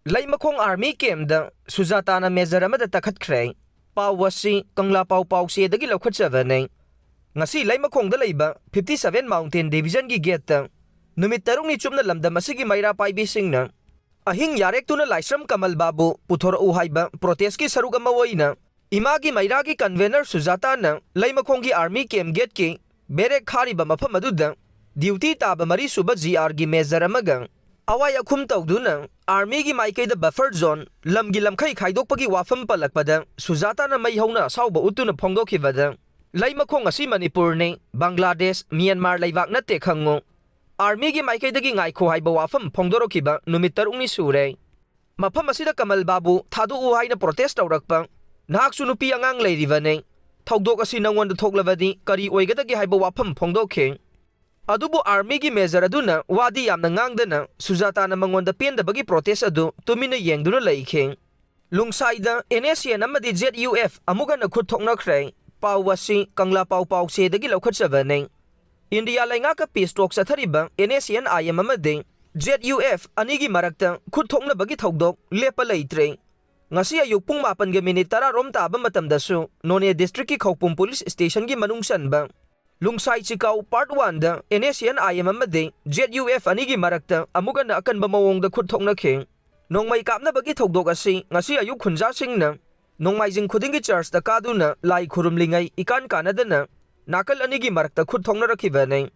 Leimakhong Army Campta da Sujatana Major Amada Takhatkhtbre pau wasi kangla pau se dagi lokhatchaba nei ngasi Leimakhong da leiba 57 Mountain Division gi gate ta numit tarung ni chumna lamdam asigi maira paibi singna ahing yarek tuna laisram Kamal Babu puthor u haiba protest ki sarug ama woina imagi maira gi convener Sujatana Leimakhong gi Army Camp gate ki bere khariba mafam aduda duty taba mari suba GR gi Major amaga awai akhum tawduna Army gi maikai da buffer zone lamgi lamkhai khaidokpagi wafam palakpada Sujatana mai hauna sauba utuna phongdokhibada Leimakhong asi Manipur ne Bangladesh Myanmar leibak na te khango Army gi maikai dagi ngai kho haiba wafam phongdorokhiba numit tarungni sure mafam asida Kamal Babu thadu u haina protest tawrakpa nahak su nupi angang leiriba ne thogdok asi nangwon thoklabadi kari oigadagi haiba wafam phongdokhe adubu Army gi Major aduna wadi yamna ngangdana Sujatana mangonda pendabagi protest adu tumina yengduna leikhe lungsaida NSN amadi ZUF amugana khut thoknakhre pau wasi kangla pau se dagi lokhatchaba nei India lainga ka peace talk sathariba NSN IM amadi ZUF anigi marakta khut thokna bagi thogdok lepa leitre ngasi ayuk pung 8 ga minute 10 rom taba matamdasu None district ki khawpum police station gi manung sanba Lungsai Chikau Part 1 da NSN IM amadi ZUF anigi marakta amugana akanba mawong da khut thoknakhe nongmai kapna bagi thogdok asi ngasi ayuk khunja singna nongmai jing khudingi church da kaduna lai khurumlingai ikan kanadana nakal anigi marakta khut thoknarakhiba nei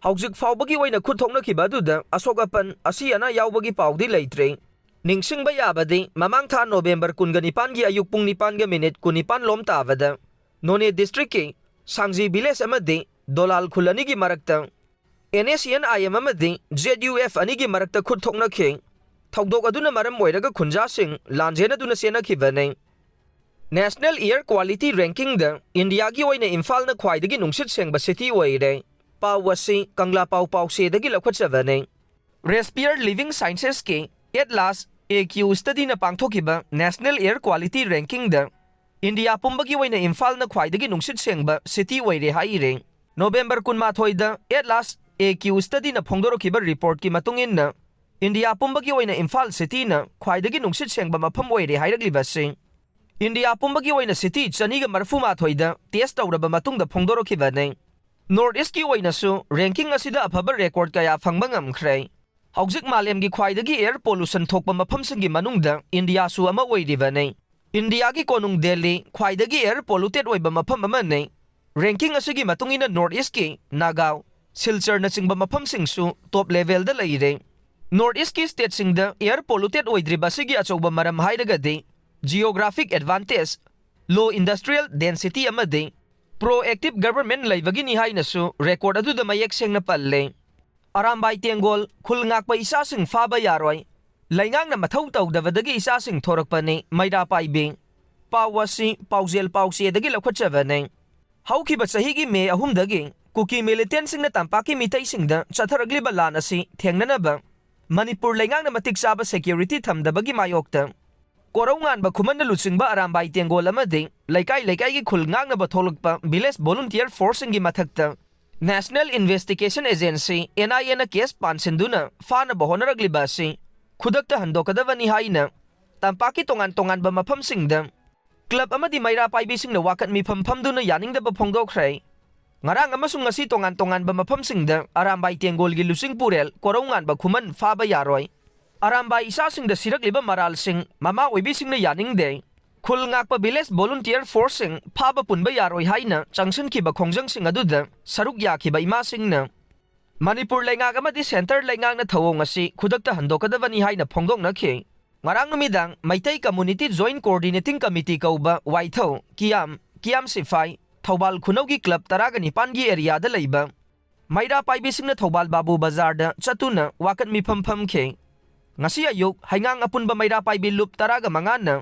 haujik fawbagi oina khut thoknakhiba duda asokapan asi ana yawbagi pawdi leitre ningsingba yabadi mamang tha November 19 gi ayuk pung 9 ga minute 19 lom tawada None district ki Sangji village amadi Dolal khulani gi marakta NSN IM amadi ZUF anigi marakta khut thoknakhe thogdok aduna maram moiraga khunja sing lanjena duna senakhiba nei National Air Quality Ranking da India gi oina Imphal na khwaidagi nungsit sengba city oire pau wasi kangla pau se dagi lokhatchaba nei Respire Living Sciences ki at last AQ study na pangthokiba National Air Quality Ranking da India pumbagi oina Imphal na khwaidagi nungsit sengba city oire haire November 18 da at last AQ study na phongdorokhiba report ki matungin na India pumbagi oina Imphal city na khwaidagi nungsit sengba mafam oire hairagliba sing India pumbagi oina city chaniga marfuma thoida test tawraba matungda phongdorokhiba nei North East ki oina su ranking asida afaba record kaya phangba ngamkhre haujik malem gi khwaidagi air pollution thokpa mafam singi manungda India su ama oiriba nei India ki konung Delhi khwaidagi air polluted oiba mafam ama nei ranking asigi matungina North East ki Nagaon Silchar na chingba mafam singsu top level da leire North East ki state singda air polluted oidriba sigi achauba maram hairagadi geographic advantage low industrial density amadi proactive government leibagi ni hainasu record adu da mayek sengna palle arambai tengol khulngakpa isa sing faba yaroi laingang na mathau tawdabadagi isa sing thorakpani maira paibe pawasi paujel pause dagi lokhatchaba nei haukiba sahi gi me ahum dagi kuki militant sing na tampaki mitai singda chatharagli balan asi thengnanaba Manipur laingang na matik saba security thamdabagi mayokta Korongan ba kuman na lutsingba arambay tengol amadi laikai gi khulngang na ba tholokpa village volunteer force gi mathakta National Investigation Agency NIA na case pansinduna fana ba honaragliba si khudakta handokadawani haina tampaki tongan ba mafam singda club amadi maira paibi sing na wakat mi phamduna yaningda ba phongdokhrei ngarang amasung ngasi tongan ba mafam singda arambay tengol gi lusing purel korongan ba kuman fa ba yaroi Arambay isa sing da sirak liba maral sing mama oibi sing na yaning de khul ngakpa village volunteer force sing phaba punba yaroi haina changsin ki ba khongjang sing aduda saruk ya ki ba ima sing na Manipur lainga amadi center lainga na thawong asi khudakta handokadawani haina phongdong na khe ngarang numidang maitai community joint coordinating committee kauba waitho kiam sifai Thobal khunaugi club taragani pangi area da leiba maira paibi sing na Thobal Babu Bazar da chatuna wakat mi pham khe ngasi ayuk haingang apunba maira paibi lup taraga mangana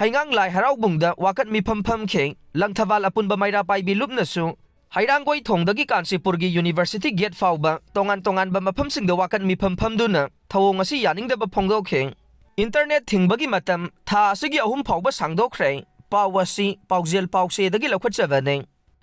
haingang lai haraubungda wakat mi pham khe langthawal apunba maira paibi lup nasu hairangoi thongdagi Kansipurgi University gate fawba tongan ba mafam singda wakat mi pham duna thawong ngasi yaningda ba phongdokhe internet thingbagi matam tha asigi ahum fawba sangdokhrei pawasi paujel pause dagi lokhatchaba nei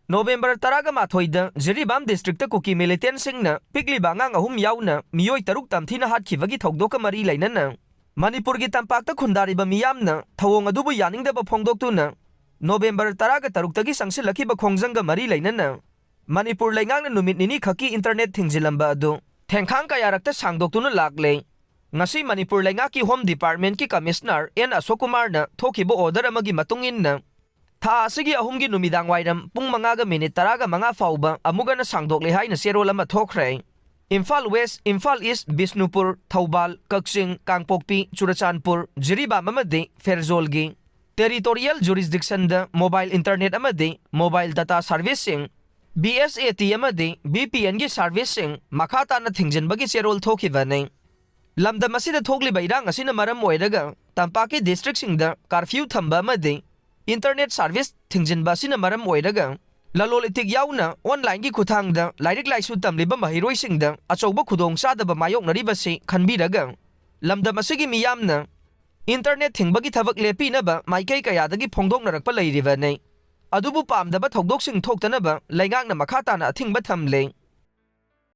November 18 da Jiribam district ta kuki militant singna pikli bangang ahum yauna miyoi taruk tamthina hatkibagi thogdoka mari lainana Manipurgi tampakta khundariba miyamna thawong adubu yaningdaba phongdoktuna November 13 sangsilakiba khongjanga mari leinana Manipur leingangna numit nini khaki internet thingzilamba adu thengkhang kayarakta sangdoktuna lakle ngasi Manipur leingaki Home Department ki Commissioner N Ashok Kumar na thokibo order amagi matungin tha asigi ahumgi numidang wairam pung 5:10 fauba amugana sangdokle haina serol ama thokre Imphal West, Imphal East, Bisnupur, Thoubal, Kaksing, Kangpokpi, Churachandpur, Jiribam amadi Ferzolgi Territorial Jurisdiction da Mobile Internet amadi Mobile Data Servicing BSAT amadi BPN gi Servicing makata na thingjinbagi serol thokibane Lamda masida thogliba irang asina maram oiraga Tampaki district singda curfew thamba amadi Internet service thingjinba asina maram oiraga Lalolitik yauna online gi kuthangda lairik laisu tamliba mahiroi singda achouba khudong sadaba mayoknariba se khanbiraga lamda masigi miyamna internet thingbagi thabak lepinaba maikai kayadagi phongdoknarakpa leiriba nei adubu pamdaba thogdoksing thoktanaba laingangna makhata na thingba thamle